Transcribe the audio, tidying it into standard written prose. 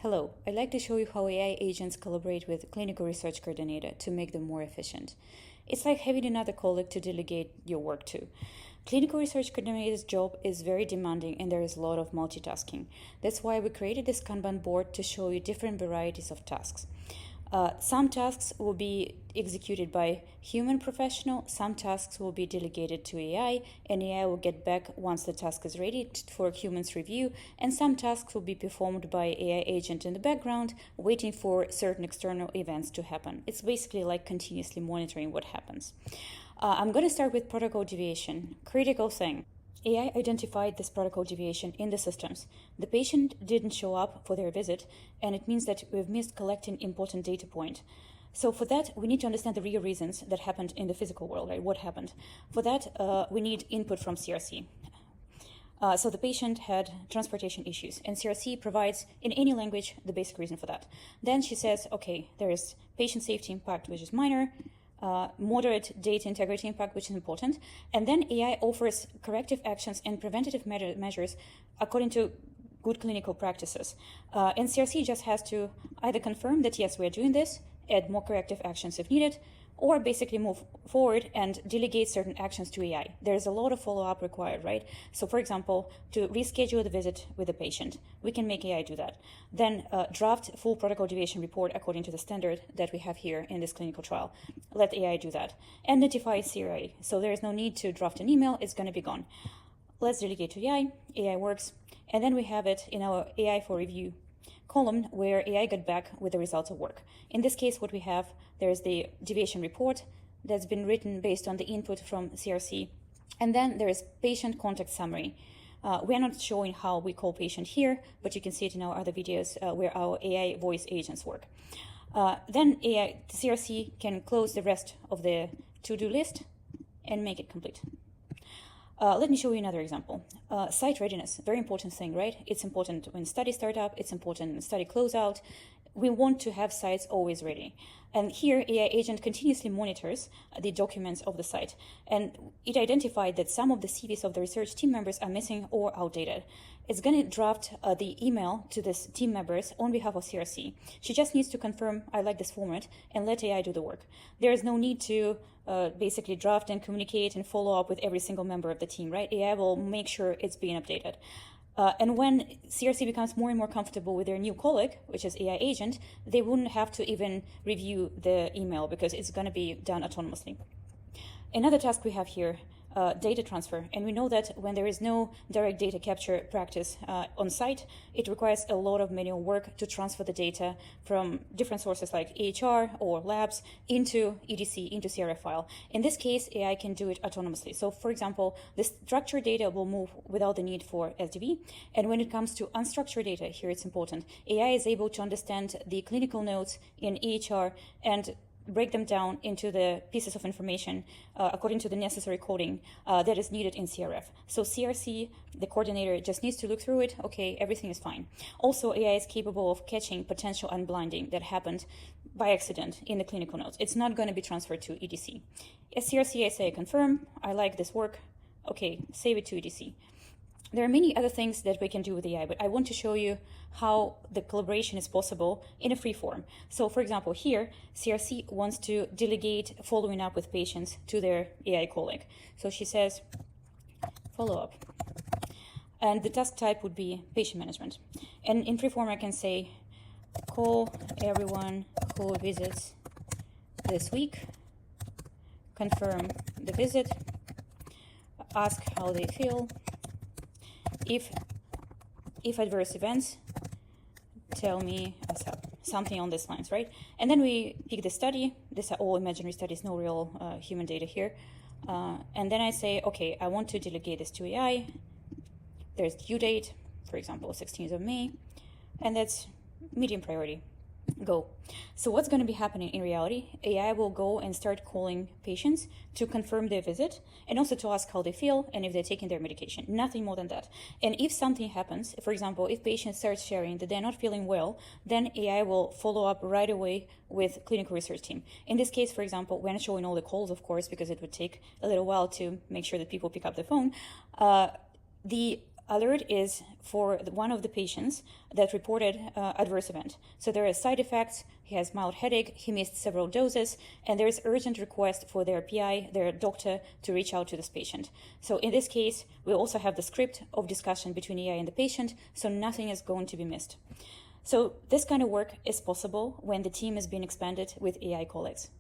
Hello, I'd like to show you how AI agents collaborate with clinical research coordinator to make them more efficient. It's like having another colleague to delegate your work to. Clinical research coordinator's job is very demanding and there is a lot of multitasking. That's why we created this Kanban board to show you different varieties of tasks. Some tasks will be executed by human professional, some tasks will be delegated to AI, and AI will get back once the task is ready for humans review, and some tasks will be performed by AI agent in the background, waiting for certain external events to happen. It's basically like continuously monitoring what happens. I'm going to start with protocol deviation, critical thing. AI identified this protocol deviation in the systems. The patient didn't show up for their visit, and it means that we've missed collecting important data point. So for that, we need to understand the real reasons that happened in the physical world, right? What happened? For that, we need input from CRC. So the patient had transportation issues, and CRC provides, in any language, the basic reason for that. Then she says, okay, there is patient safety impact, which is minor, moderate data integrity impact, which is important. And then AI offers corrective actions and preventative measures according to good clinical practices. And CRC just has to either confirm that, yes, we're doing this, add more corrective actions if needed, or basically move forward and delegate certain actions to AI. There's a lot of follow-up required, right? So for example, to reschedule the visit with the patient, we can make AI do that. Then draft full protocol deviation report according to the standard that we have here in this clinical trial. Let AI do that. And notify CRA. So there is no need to draft an email, it's gonna be gone. Let's delegate to AI, AI works. And then we have it in our AI for review column where AI got back with the results of work. In this case, what we have, there's the deviation report that's been written based on the input from CRC. And then there is patient contact summary. We're not showing how we call patient here, but you can see it in our other videos where our AI voice agents work. Then CRC can close the rest of the to-do list and make it complete. Let me show you another example. Site readiness, very important thing, right? It's important when study start up, it's important when study close out. We want to have sites always ready. And here, AI agent continuously monitors the documents of the site. And it identified that some of the CVs of the research team members are missing or outdated. It's going to draft the email to this team members on behalf of CRC. She just needs to confirm, I like this format, and let AI do the work. There is no need to basically draft and communicate and follow up with every single member of the team, right? AI will make sure it's being updated. And when CRC becomes more and more comfortable with their new colleague, which is AI agent, they wouldn't have to even review the email because it's going to be done autonomously. Another task we have here, data transfer. And we know that when there is no direct data capture practice on site, it requires a lot of manual work to transfer the data from different sources like EHR or labs into EDC, into CRF file. In this case, AI can do it autonomously. So for example, the structured data will move without the need for SDV. And when it comes to unstructured data, here it's important. AI is able to understand the clinical notes in EHR and break them down into the pieces of information according to the necessary coding that is needed in CRF. So CRC, the coordinator, just needs to look through it. Okay, everything is fine. Also, AI is capable of catching potential unblinding that happened by accident in the clinical notes. It's not going to be transferred to EDC. As CRC, I say confirm, I like this work. Okay, save it to EDC. There are many other things that we can do with AI, but I want to show you how the collaboration is possible in a free form. So for example, here, CRC wants to delegate following up with patients to their AI colleague. So she says, follow up. And the task type would be patient management. And in free form, I can say, call everyone who visits this week, confirm the visit, ask how they feel. If adverse events, tell me something on these lines, right? And then we pick the study. These are all imaginary studies, no real human data here. And then I say, okay, I want to delegate this to AI. There's due date, for example, 16th of May, and that's medium priority. Go. So what's going to be happening in reality? AI will go and start calling patients to confirm their visit and also to ask how they feel and if they're taking their medication. Nothing more than that. And if something happens, for example, if patients start sharing that they're not feeling well, then AI will follow up right away with clinical research team. In this case, for example, we're not showing all the calls, of course, because it would take a little while to make sure that people pick up the phone. The alert is for one of the patients that reported adverse event. So there are side effects, he has mild headache, he missed several doses, and there is urgent request for their PI, their doctor, to reach out to this patient. So in this case, we also have the script of discussion between AI and the patient, so nothing is going to be missed. So this kind of work is possible when the team is being expanded with AI colleagues.